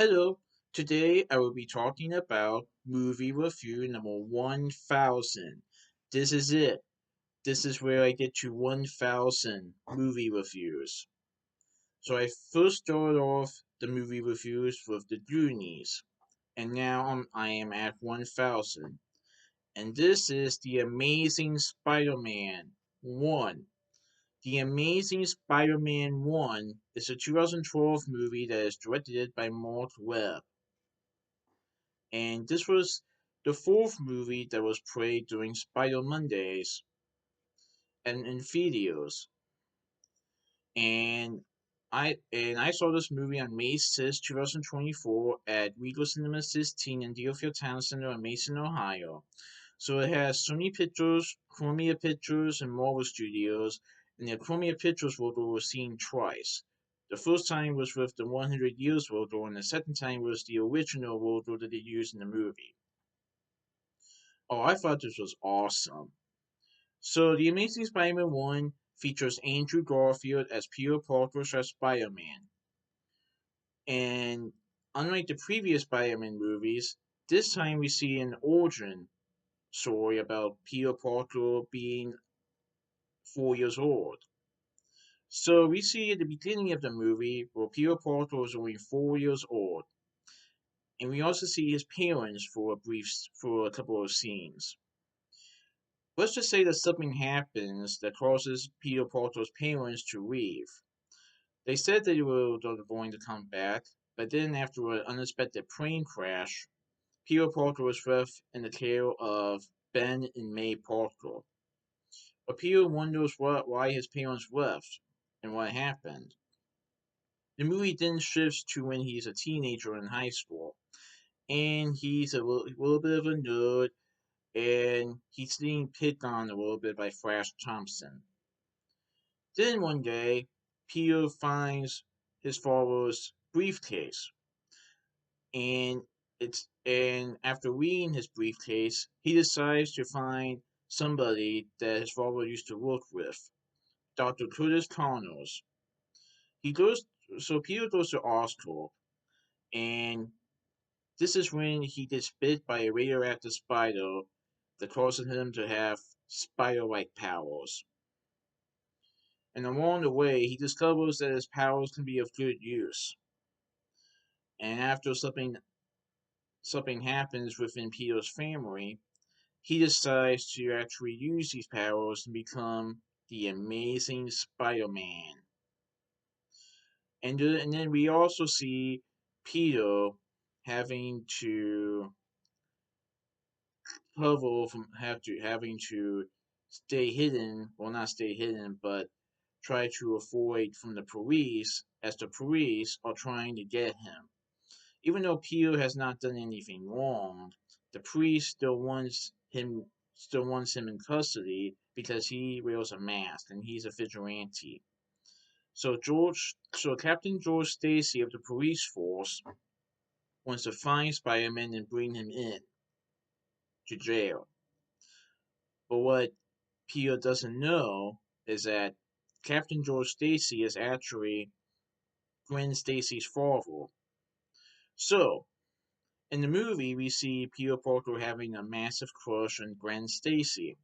Hello, today I will be talking about movie review number 1000. This is it. This is where I get to 1000 movie reviews. So I first started off the movie reviews with the Goonies, and now I am at 1000. And this is The Amazing Spider-Man 1. The Amazing Spider-Man 1 is a 2012 movie that is directed by Mark Webb. And this was the fourth movie that was played during Spider Mondays and in videos. And I saw this movie on May 6, 2024 at Regal Cinemas 16 in Deerfield Towne Center in Mason, Ohio. So it has Sony Pictures, Columbia Pictures, and Marvel Studios, and the Columbia Pictures logo was seen twice. The first time was with the 100 Years logo, and the second time was the original logo that they used in the movie. Oh, I thought this was awesome. So, The Amazing Spider-Man 1 features Andrew Garfield as Peter Parker as Spider-Man. And unlike the previous Spider-Man movies, this time we see an origin story about Peter Parker being 4 years old. So we see at the beginning of the movie where Peter Parker is only 4 years old, and we also see his parents for a couple of scenes. Let's just say that something happens that causes Peter Parker's parents to leave. They said they were going to come back, but then after an unexpected plane crash, Peter Parker was left in the care of Ben and May Parker. But Peter wonders why his parents left and what happened. The movie then shifts to when he's a teenager in high school, and he's a little bit of a nerd, and he's being picked on a little bit by Flash Thompson. Then one day, Peter finds his father's briefcase, and after reading his briefcase, he decides to find somebody that his father used to work with, Dr. Curtis Connors. He goes, so Peter goes to Oscorp, and this is when he gets bit by a radioactive spider that causes him to have spider-like powers. And along the way, he discovers that his powers can be of good use. And after something happens within Peter's family, he decides to actually use these powers and become the Amazing Spider-Man. And then we also see Peter having to having to stay hidden, well, not stay hidden, but try to avoid from the police, as the police are trying to get him. Even though Peter has not done anything wrong, the police still wants him in custody because he wears a mask and he's a vigilante. So Captain George Stacy of the police force wants to find Spider-Man and bring him in to jail. But what Peter doesn't know is that Captain George Stacy is actually Gwen Stacy's father. So, in the movie, we see Peter Parker having a massive crush on Gwen Stacy,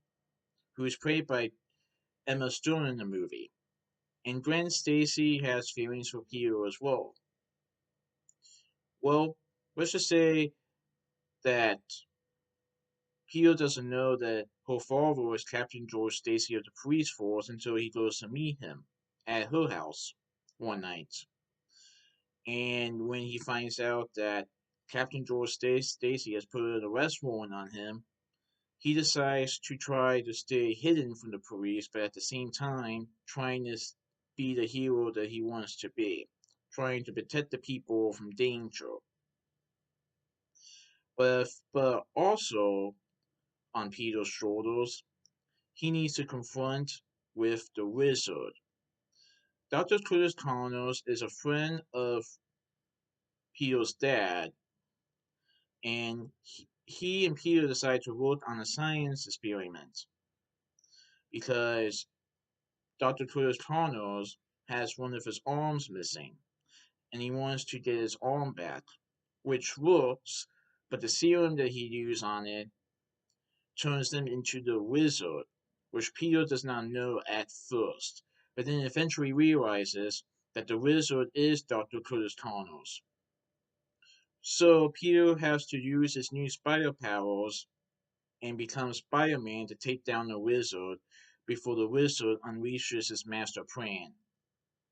who is played by Emma Stone in the movie. And Gwen Stacy has feelings for Peter as well. Well, let's just say that Peter doesn't know that her father is Captain George Stacy of the police force until he goes to meet him at her house one night. And when he finds out that Captain George Stacy has put an arrest warrant on him, he decides to try to stay hidden from the police, but at the same time, trying to be the hero that he wants to be, trying to protect the people from danger. But also on Peter's shoulders, he needs to confront with the wizard. Dr. Curtis Connors is a friend of Peter's dad, and he and Peter decide to work on a science experiment because Dr. Curtis Connors has one of his arms missing, and he wants to get his arm back. which works, but the serum that he used on it turns them into the wizard, which Peter does not know at first, but then eventually realizes that the wizard is Dr. Curtis Connors. So Peter has to use his new spider powers and becomes Spider-Man to take down the wizard before the wizard unleashes his master plan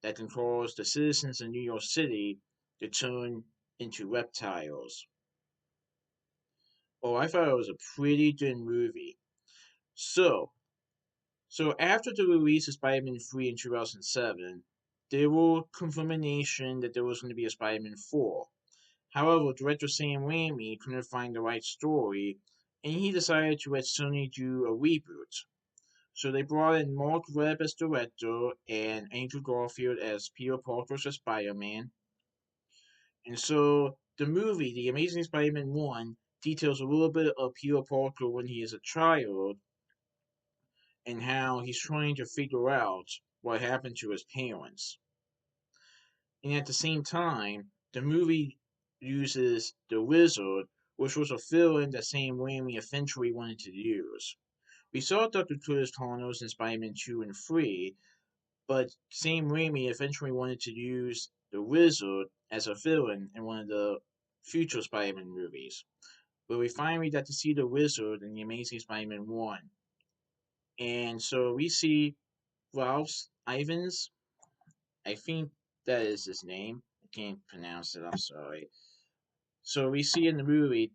that can cause the citizens of New York City to turn into reptiles. Oh, I thought it was a pretty good movie. So, so after the release of Spider-Man 3 in 2007, there were confirmation that there was going to be a Spider-Man 4. However, director Sam Raimi couldn't find the right story, and he decided to let Sony do a reboot. So they brought in Mark Webb as director and Andrew Garfield as Peter Parker as Spider-Man. And so the movie, The Amazing Spider-Man 1, details a little bit of Peter Parker when he is a child and how he's trying to figure out what happened to his parents. And at the same time, the movie uses the wizard, which was a villain that Sam Raimi eventually wanted to use. We saw Dr. Curtis Connors in Spider-Man 2 and 3, but Sam Raimi eventually wanted to use the wizard as a villain in one of the future Spider-Man movies, where we finally got to see the wizard in The Amazing Spider-Man 1. And so we see Ralph Ivans, I think that is his name. I can't pronounce it, I'm sorry. So we see in the movie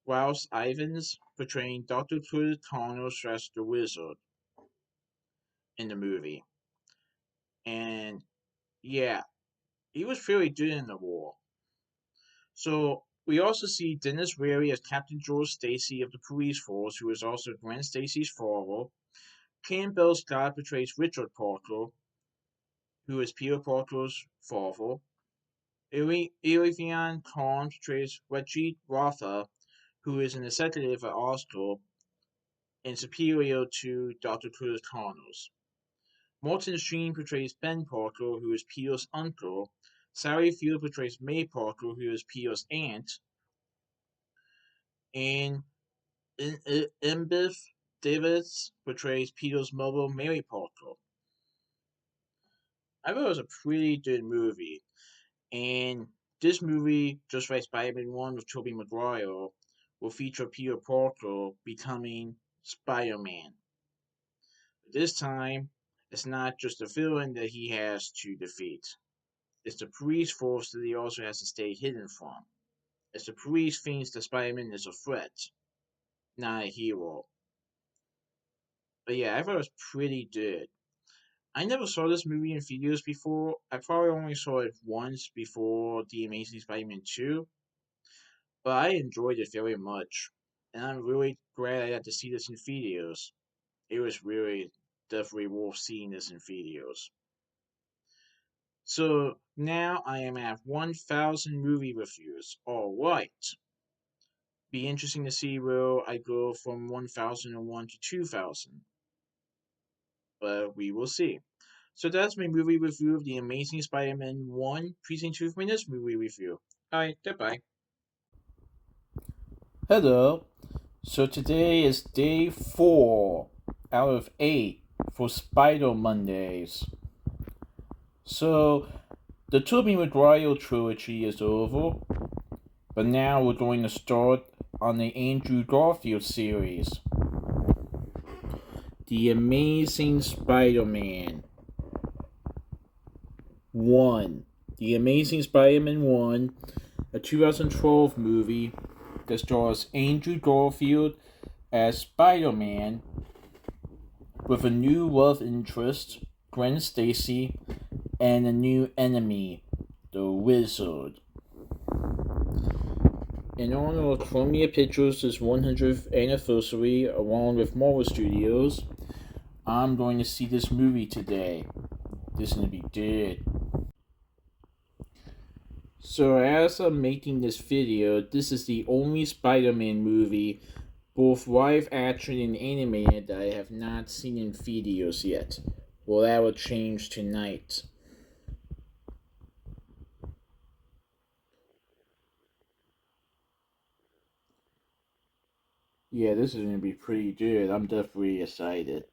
Ralph Ivans portraying Dr. Curtis Connors as the wizard in the movie. And yeah, he was pretty good in the role. So we also see Dennis Leary as Captain George Stacy of the police force, who is also Gwen Stacy's father. Campbell Scott portrays Richard Parker, who is Peter Parker's father. Elivian Kahn portrays Reggie Rotha, who is an executive at Oscar and superior to Dr. Curtis Connors. Martin Sheen portrays Ben Parker, who is Peter's uncle. Sally Field portrays May Parker, who is Peter's aunt. And Embeth Davis portrays Peter's mother, Mary Parker. I thought it was a pretty good movie. And this movie, just like Spider-Man 1 with Tobey Maguire, will feature Peter Parker becoming Spider-Man. This time, it's not just a villain that he has to defeat. It's the police force that he also has to stay hidden from. As the police thinks that Spider-Man is a threat, not a hero. But yeah, I thought it was pretty good. I never saw this movie in theaters before. I probably only saw it once before The Amazing Spider-Man 2, but I enjoyed it very much. And I'm really glad I got to see this in theaters. It was really definitely worth seeing this in theaters. So now I am at 1,000 movie reviews. Alright. Be interesting to see where I go from 1001 to 2000. But we will see. So that's my movie review of The Amazing Spider-Man 1 Precinct 2 Minutes movie review. Alright, goodbye. Hello. So today is day 4 out of 8 for Spider Mondays. So the Tobey Maguire trilogy is over, but now we're going to start on the Andrew Garfield series. The Amazing Spider-Man 1. The Amazing Spider-Man 1, a 2012 movie that stars Andrew Garfield as Spider-Man with a new love interest, Gwen Stacy, and a new enemy, the Wizard. In honor of Columbia Pictures' 100th anniversary, along with Marvel Studios, I'm going to see this movie today. This is going to be good. So as I'm making this video, this is the only Spider-Man movie, both live action and animated, that I have not seen in theaters yet. Well, that will change tonight. Yeah, this is gonna be pretty good. I'm definitely excited.